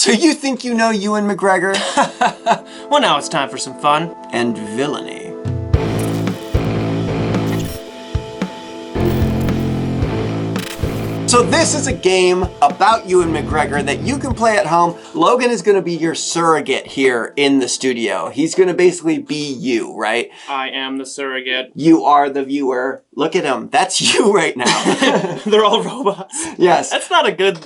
So you think you know Ewan McGregor? Well, now it's time for some fun. And villainy. So this is a game about Ewan McGregor that you can play at home. Logan is going to be your surrogate here in the studio. He's going to basically be you, right? I am the surrogate. You are the viewer. Look at him. That's you right now. They're all robots. Yes. That's not a good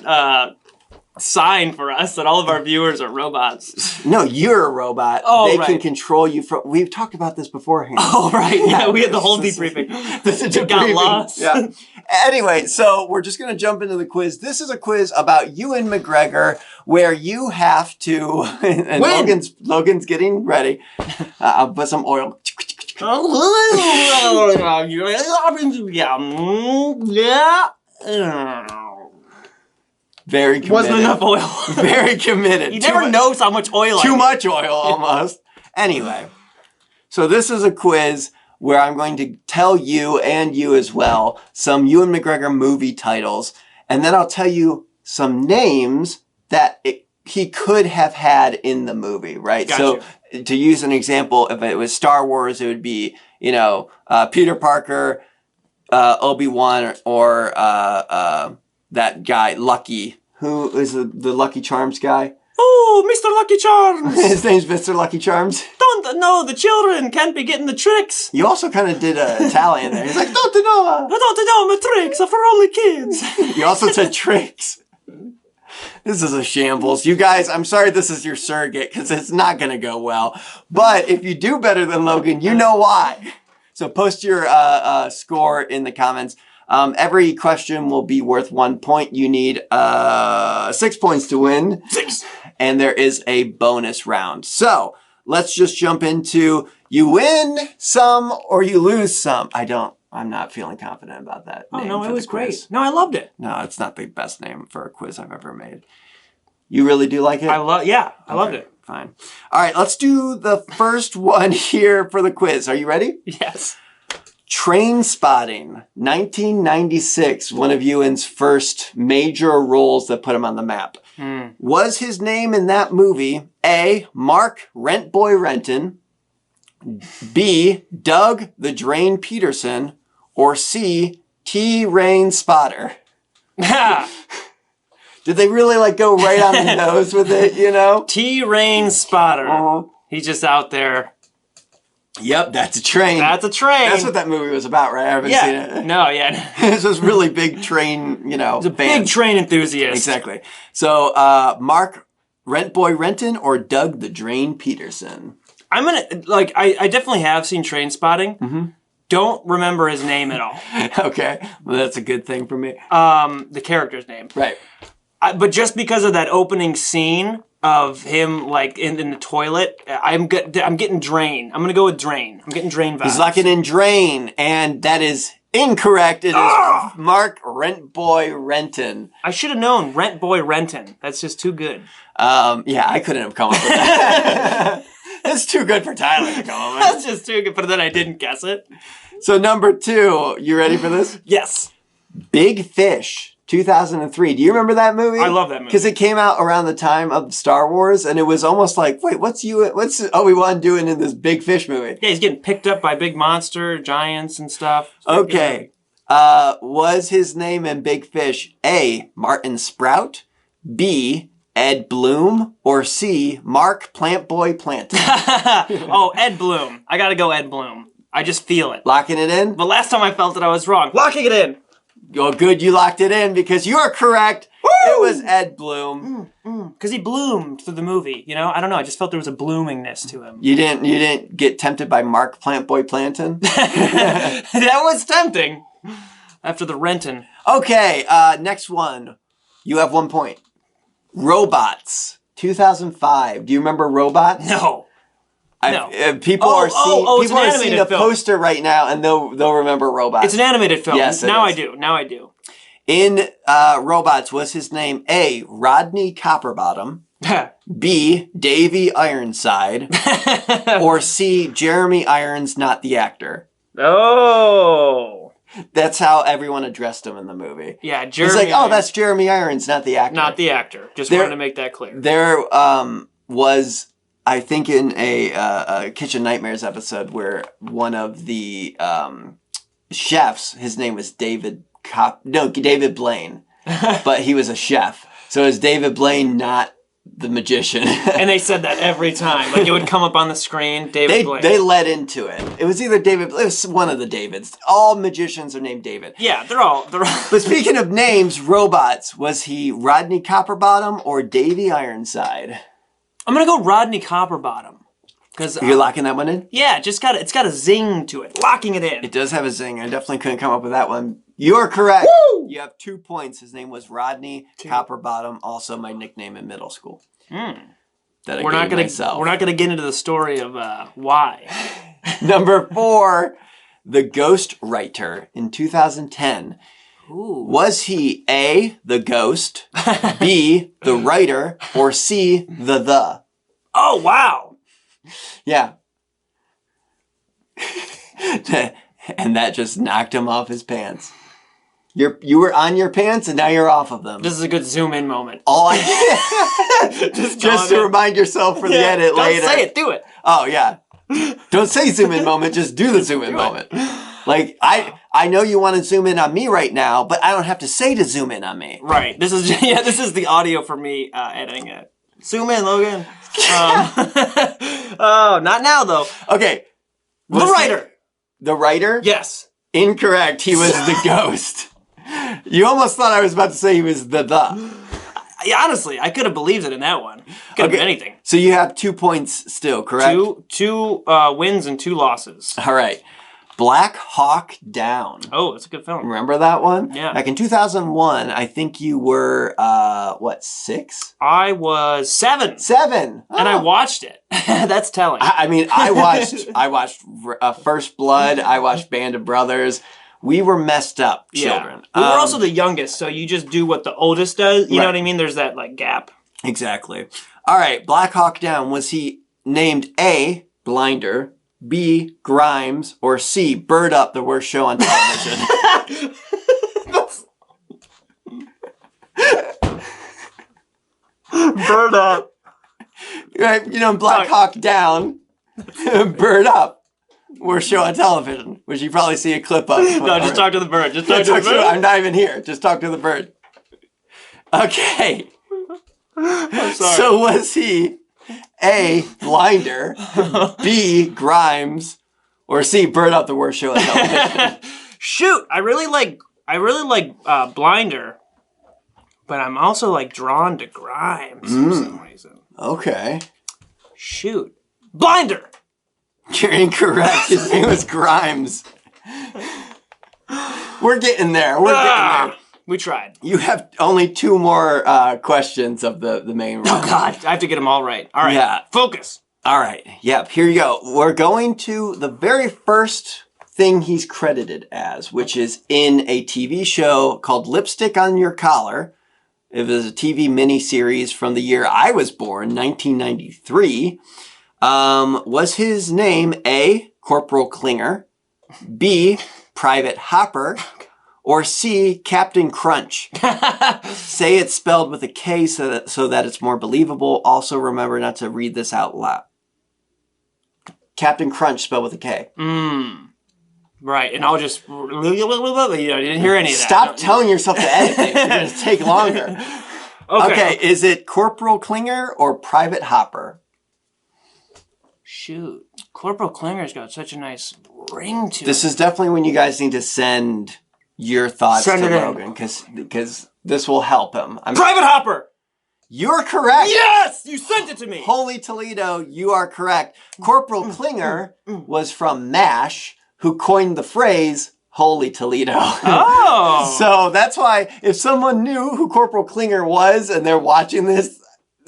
sign for us that all of our viewers are robots. No, you're a robot. Oh, they right. can control you from... We've talked about this beforehand. Oh, right. Yeah, we had the whole debriefing. This is We got lost. Yeah. Anyway, so we're just going to jump into the quiz. This is a quiz about Ewan McGregor where you have to... And Logan's getting ready. I'll put some oil. Very committed. Wasn't enough oil. Very committed. He never knows how much oil I Too need. much oil, almost. Anyway, so this is a quiz where I'm going to tell you, and you as well, some Ewan McGregor movie titles, and then I'll tell you some names that he could have had in the movie, right? Gotcha. So to use an example, if it was Star Wars, it would be, Peter Parker, Obi-Wan, or that guy, Lucky. Who is the Lucky Charms guy? Oh, Mr. Lucky Charms. His name's Mr. Lucky Charms. The children can't be getting the tricks. You also kind of did Italian there. He's like, don't know. I don't know, my tricks are for only kids. You also said tricks. This is a shambles. You guys, I'm sorry this is your surrogate because it's not going to go well. But if you do better than Logan, you know why. So post your score in the comments. Every question will be worth 1 point. You need 6 points to win. 6. And there is a bonus round. So let's just jump into you win some or you lose some. I'm not feeling confident about that. Oh, name no, for it was the quiz. great. No, I loved it. No, it's not the best name for a quiz I've ever made. You really do like it? I loved it. Fine. All right, let's do the first one here for the quiz. Are you ready? Yes. Train Spotting, 1996, one of Ewan's first major roles that put him on the map. Was his name in that movie A, Mark Rentboy Renton, B, Doug the Drain Peterson, or C, T. Rain Spotter? Did they really go right on the nose with it, T. Rain Spotter. He's just out there. Yep, that's a train. That's a train. That's what that movie was about, right? I haven't seen it. No, yeah. It's this really big train, He's a big train enthusiast. Exactly. So, Mark Rentboy Renton or Doug the Drain Peterson? I'm going to, I definitely have seen Train Spotting. Mm-hmm. Don't remember his name at all. Okay. Well, that's a good thing for me. The character's name. Right. But just because of that opening scene of him in the toilet, I'm getting Drain. I'm gonna go with Drain. I'm getting Drain vibes. He's locking in Drain, and that is incorrect. It is Mark Rentboy Renton. I should have known Rentboy Renton. That's just too good. Yeah, I couldn't have come up with that. That's too good for Tyler to come up with. That's just too good, but then I didn't guess it. So number 2, you ready for this? Yes. Big Fish. 2003. Do you remember that movie? I love that movie. Because it came out around the time of Star Wars, and it was almost like, wait, what's Obi-Wan doing in this Big Fish movie? Yeah, he's getting picked up by big monster giants and stuff. Okay. Was his name in Big Fish A, Martin Sprout, B, Ed Bloom, or C, Mark Plant Boy Planton? Oh, Ed Bloom. I gotta go Ed Bloom. I just feel it. Locking it in? But last time I felt it, I was wrong. Locking it in. Well, good you locked it in because you are correct. Woo! It was Ed Bloom. Because he bloomed through the movie, I don't know. I just felt there was a bloomingness to him. You didn't get tempted by Mark Plant Boy Planton? That was tempting. After the Renton. Okay, next one. You have 1 point. Robots, 2005. Do you remember Robots? No. People are seeing a film. poster right now, and they'll remember Robots. It's an animated film. Yes, Now I do. In Robots, was his name A, Rodney Copperbottom, B, Davy Ironside, or C, Jeremy Irons, not the actor? Oh. That's how everyone addressed him in the movie. Yeah, Jeremy. It's like, oh, that's Jeremy Irons, not the actor. Not the actor. Just wanted to make that clear. There was, I think, in a Kitchen Nightmares episode where one of the chefs, his name was David Blaine, but he was a chef. So is David Blaine not the magician? And they said that every time. Like, it would come up on the screen, David Blaine. They led into it. It was either it was one of the Davids. All magicians are named David. Yeah, they're all. But speaking of names, robots, was he Rodney Copperbottom or Davy Ironside? I'm going to go Rodney Copperbottom. You're locking that one in? Yeah, it's got a zing to it. Locking it in. It does have a zing. I definitely couldn't come up with that one. You're correct. Woo! You have 2 points. His name was Rodney Copperbottom, also my nickname in middle school. We're not gonna get into the story of why. Number 4, the Ghost Writer in 2010. Ooh. Was he A, the ghost, B, the writer, or C, the? Oh, wow. Yeah. And that just knocked him off his pants. You were on your pants and now you're off of them. This is a good zoom in moment. Just to remind yourself for the edit later. Don't say it, do it. Oh yeah. Don't say zoom in moment, just do the zoom in moment. Like I know you want to zoom in on me right now, but I don't have to say to zoom in on me. Right. This is the audio for me editing it. Zoom in, Logan. Oh, not now though. Okay. The writer. The writer? Yes. Incorrect. He was the ghost. You almost thought I was about to say he was the. Yeah, honestly, I could have believed it in that one. Could have been anything. So you have 2 points still, correct? Two wins and 2 losses. All right. Black Hawk Down. Oh, it's a good film. Remember that one? Yeah. Back in 2001, I think you were, 6? I was 7. 7. Oh. And I watched it. That's telling. I watched First Blood. I watched Band of Brothers. We were messed up children. Yeah. We were also the youngest, so you just do what the oldest does. You know what I mean? There's that gap. Exactly. All right. Black Hawk Down. Was he named A, Blinder, B, Grimes, or C, Bird Up, the worst show on television? Bird Up. Right, Black Hawk Down, Bird Up, worst show on television, which you probably see a clip of. No, just talk to the bird. Just talk to the bird. I'm not even here. Just talk to the bird. Okay. I'm sorry. So was he A, Blinder, B, Grimes, or C, Bird Up, the worst show on television? Shoot, I really like Blinder, but I'm also drawn to Grimes for some reason. Okay. Shoot, Blinder. You're incorrect. His name was Grimes. We're getting there. We tried. You have only 2 more questions of the main round. Oh, God. I have to get them all right. All right. Yeah. Focus. All right. Yep. Here you go. We're going to the very first thing he's credited as, which is in a TV show called Lipstick on Your Collar. It was a TV miniseries from the year I was born, 1993. Was his name A, Corporal Klinger, B, Private Hopper, or C, Captain Crunch? Say it spelled with a K so that it's more believable. Also remember not to read this out loud. Captain Crunch spelled with a K. Right, and I'll just... You didn't hear any of that. Stop telling yourself to edit things. It's going to take longer. Okay, is it Corporal Klinger or Private Hopper? Shoot. Corporal Klinger's got such a nice ring to it. This is definitely when you guys need to send your thoughts to Logan, because this will help him. Private Hopper! You're correct! Yes! You sent it to me! Holy Toledo, you are correct. Corporal Klinger was from MASH, who coined the phrase, Holy Toledo. Oh! So that's why if someone knew who Corporal Klinger was and they're watching this,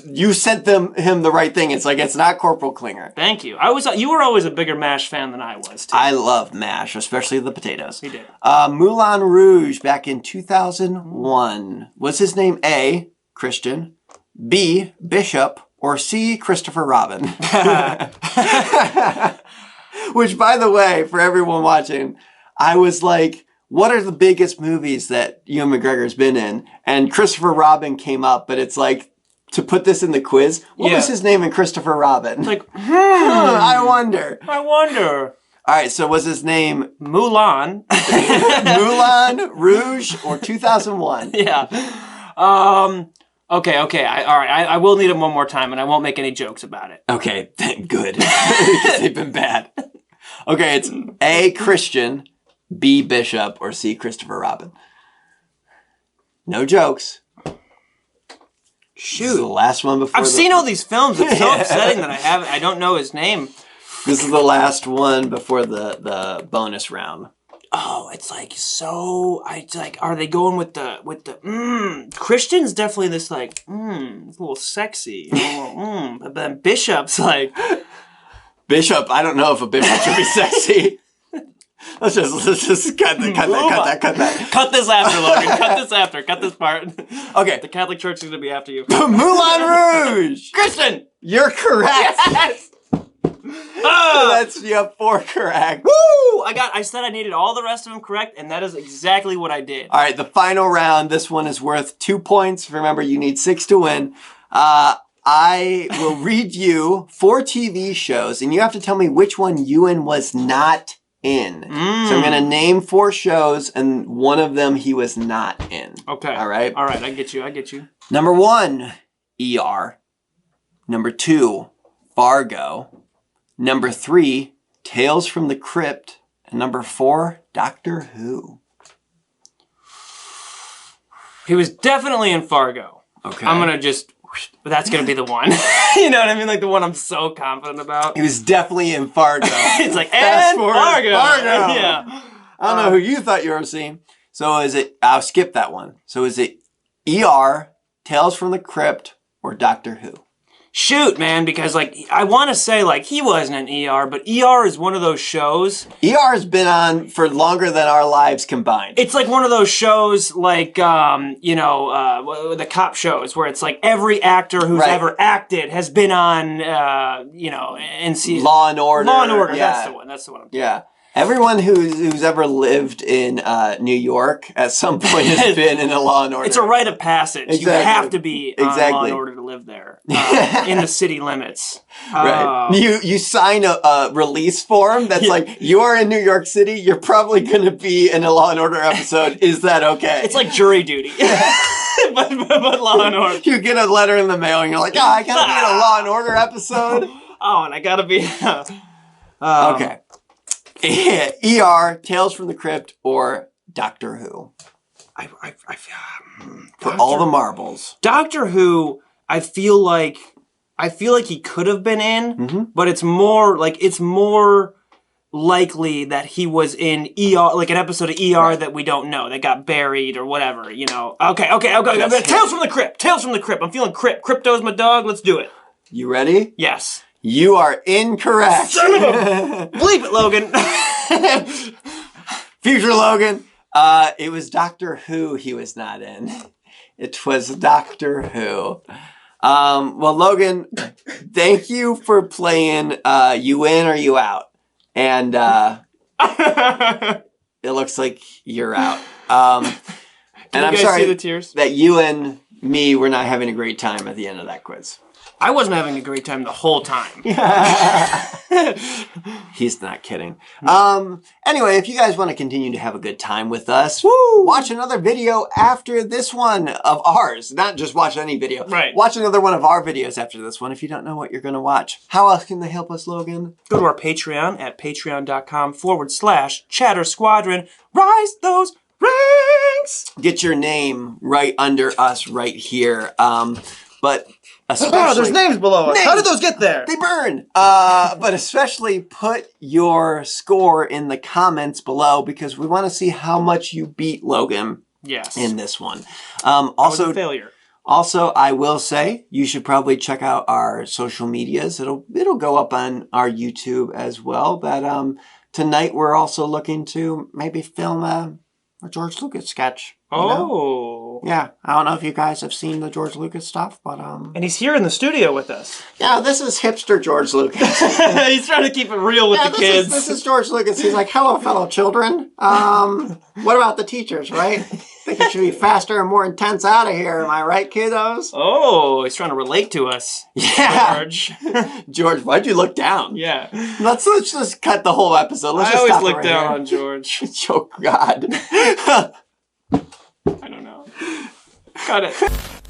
you sent him the right thing. It's it's not Corporal Klinger. Thank you. You were always a bigger MASH fan than I was, too. I love MASH, especially the potatoes. He did. Moulin Rouge back in 2001. Was his name A, Christian, B, Bishop, or C, Christopher Robin? Which, by the way, for everyone watching, I was like, what are the biggest movies that Ewan McGregor's been in? And Christopher Robin came up, but it's like, to put this in the quiz, what was his name in Christopher Robin? Like, I wonder. All right, so was his name Mulan? Moulin Rouge or 2001? Yeah. Okay. All right. I will need it one more time, and I won't make any jokes about it. Okay, good. Because they've been bad. Okay, it's A, Christian, B, Bishop, or C, Christopher Robin. No jokes. Shoot. This is the last one before I've seen all these films. It's so upsetting that I don't know his name. This is the last one before the bonus round. Oh, it's like are they going with the Christian's definitely this like it's a little sexy. But then Bishop's like Bishop, I don't know if a bishop should be sexy. Let's just cut that. Cut this after, Logan. Cut this part. Okay. The Catholic Church is gonna be after you. Moulin Rouge! Kristen! You're correct. Yes! You have 4 correct. Woo! I said I needed all the rest of them correct, and that is exactly what I did. All right, the final round. This one is worth 2 points. Remember, you need 6 to win. I will read you 4 TV shows, and you have to tell me which one Ewan was not in. So I'm going to name 4 shows, and one of them he was not in. Okay. All right? All right, I get you. Number 1, ER. Number 2, Fargo. Number 3, Tales from the Crypt. And number 4, Doctor Who. He was definitely in Fargo. Okay. I'm going to that's going to be the one. You know what I mean? Like the one I'm so confident about. He was definitely in Fargo. It's like, Fast and forward, Fargo. Yeah. I don't know who you thought you were seeing. So I'll skip that one. So is it ER, Tales from the Crypt, or Doctor Who? Shoot, man, because like I want to say like he wasn't in ER, but ER is one of those shows. ER has been on for longer than our lives combined. It's like one of those shows like the cop shows where it's like every actor who's ever acted has been on Law and Order. Law and Order. Yeah. That's the one. Yeah. Everyone who's ever lived in New York at some point has been in a Law and Order. It's a rite of passage. Exactly. You have to be on Law and Order to live there in the city limits. Right. You sign a release form that's like, you are in New York City, you're probably going to be in a Law and Order episode. Is that okay? It's like jury duty. but Law and Order. You get a letter in the mail and you're like, I got to be in a Law and Order episode. Oh, and I got to be... Okay. ER, Tales from the Crypt, or Doctor Who? For all the marbles. Doctor Who, I feel like he could have been in, but it's more likely that he was in ER, like an episode of ER that we don't know, that got buried or whatever, you know. Okay. Tales from the Crypt. I'm feeling Crypt. Crypto's my dog. Let's do it. You ready? Yes. You are incorrect. Son of a... Bleep it, Logan. Future Logan. It was Doctor Who he was not in. It was Doctor Who. Well, Logan, thank you for playing You In or You Out. And it looks like you're out. And I'm sorry see the tears? that you and me were not having a great time at the end of that quiz. I wasn't having a great time the whole time. He's not kidding. Anyway, if you guys want to continue to have a good time with us, watch another video after this one of ours. Not just watch any video. Right. Watch another one of our videos after this one if you don't know what you're going to watch. How else can they help us, Logan? Go to our Patreon at patreon.com/Chatter Squadron. Rise those ranks! Get your name right under us right here. But especially... there's names below us. How did those get there? They burn. But especially put your score in the comments below because we want to see how much you beat Logan in this one. Also, failure. Also, I will say you should probably check out our social medias. It'll go up on our YouTube as well. That tonight we're also looking to maybe film a George Lucas sketch. Oh. Yeah, I don't know if you guys have seen the George Lucas stuff, but And he's here in the studio with us. yeah, this is hipster George Lucas. He's trying to keep it real with the kids. This is George Lucas. He's like, hello, fellow children. What about the teachers, right? Think it should be faster and more intense out of here. Am I right, kiddos? Oh, he's trying to relate to us. Yeah. George. George, why'd you look down? Yeah. Let's just cut the whole episode. Let's I just always stop look right down here. on George. Oh, God. I don't know. Got it.